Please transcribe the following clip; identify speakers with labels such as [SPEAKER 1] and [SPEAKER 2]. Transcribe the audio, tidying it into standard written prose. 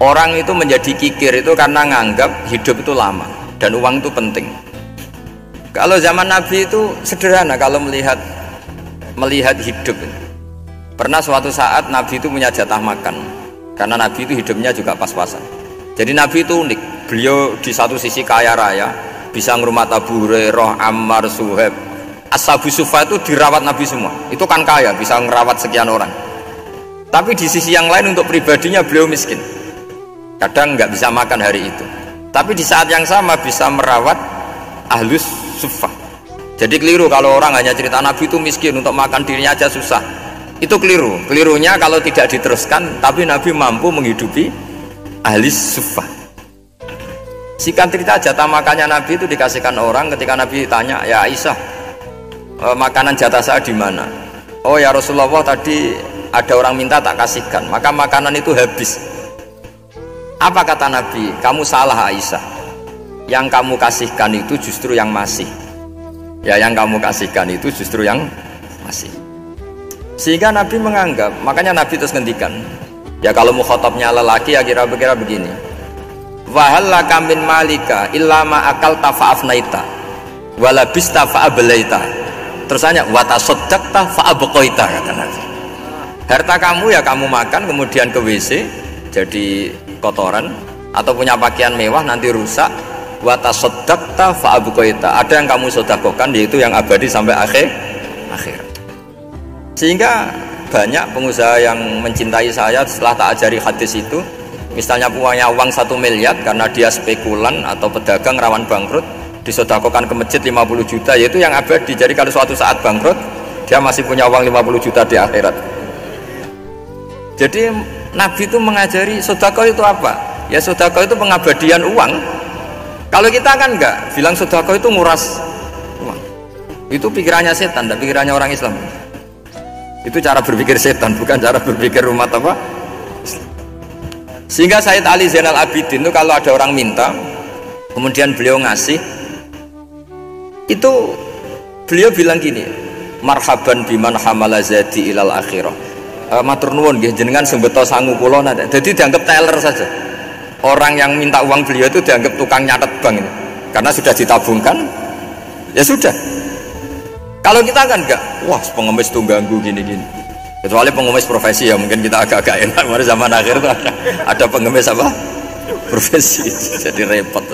[SPEAKER 1] Orang itu menjadi kikir itu karena nganggap hidup itu lama dan uang itu penting. Kalau zaman Nabi itu sederhana kalau melihat hidup. Pernah suatu saat Nabi itu punya jatah makan karena Nabi itu hidupnya juga pas-pasan. Jadi Nabi itu unik. Beliau di satu sisi kaya raya, bisa ngurmat Abu Hurairah, Ammar, Suhaib, Ashabu Sufa itu dirawat Nabi semua. Itu kan kaya, bisa ngerawat sekian orang. Tapi di sisi yang lain untuk pribadinya beliau miskin. Kadang nggak bisa makan hari itu. Tapi di saat yang sama bisa merawat Ahlus Sufa. Jadi keliru kalau orang hanya cerita Nabi itu miskin, untuk makan dirinya aja susah. Itu keliru. Kelirunya kalau tidak diteruskan, tapi Nabi mampu menghidupi Ahlus Sufa. Singkat cerita, jatah makannya Nabi itu dikasihkan orang ketika Nabi tanya, ya Aisyah, makanan jatah saya di mana? Oh ya Rasulullah, tadi ada orang minta tak kasihkan, maka makanan itu habis. Apa kata Nabi? Kamu salah Aisyah. Yang kamu kasihkan itu justru yang masih. Ya, yang kamu kasihkan itu justru yang masih. Sehingga Nabi menganggap, makanya Nabi terus ngendikan, ya kalau mukhatabnya lelaki ya kira-kira begini. Wa hal laka min malika illa ma akalta fa afnaita wa labista fa ablaita. Terus tanya wa tasaddaqta fa abqaita, kata Nabi. Harta kamu ya kamu makan kemudian ke WC jadi kotoran, atau punya pakaian mewah nanti rusak, wa tasaddaqta fa abqaita. Ada yang kamu sedekahkan yaitu yang abadi sampai akhir. Sehingga banyak pengusaha yang mencintai saya setelah tak ajari hadis itu, misalnya punya uang 1 miliar karena dia spekulan atau pedagang rawan bangkrut, disedekahkan ke masjid 50 juta, yaitu yang abadi. Jadi kalau suatu saat bangkrut, dia masih punya uang 50 juta di akhirat. Jadi Nabi itu mengajari sedekah itu apa? Ya sedekah itu pengabadian uang. Kalau kita kan enggak, bilang sedekah itu nguras uang. Itu pikirannya setan dan pikirannya orang Islam. Itu cara berpikir setan, bukan cara berpikir umat apa? Sehingga Sayyid Ali Zainal Abidin itu kalau ada orang minta, kemudian beliau ngasih, itu beliau bilang gini, marhaban biman hamala zadi ilal akhirah. Matur nuwun nggih jenengan sing beto sangu kula nate. Jadi dianggap teller saja. Orang yang minta uang beliau itu dianggap tukang nyatet bank ini. Karena sudah ditabungkan, ya sudah. Kalau kita kan enggak, wah pengemis tuh ganggu gini-gini. Kecuali pengemis profesi ya mungkin kita agak-agak enak. Pada zaman akhir itu ada pengemis apa? Profesi, jadi repot.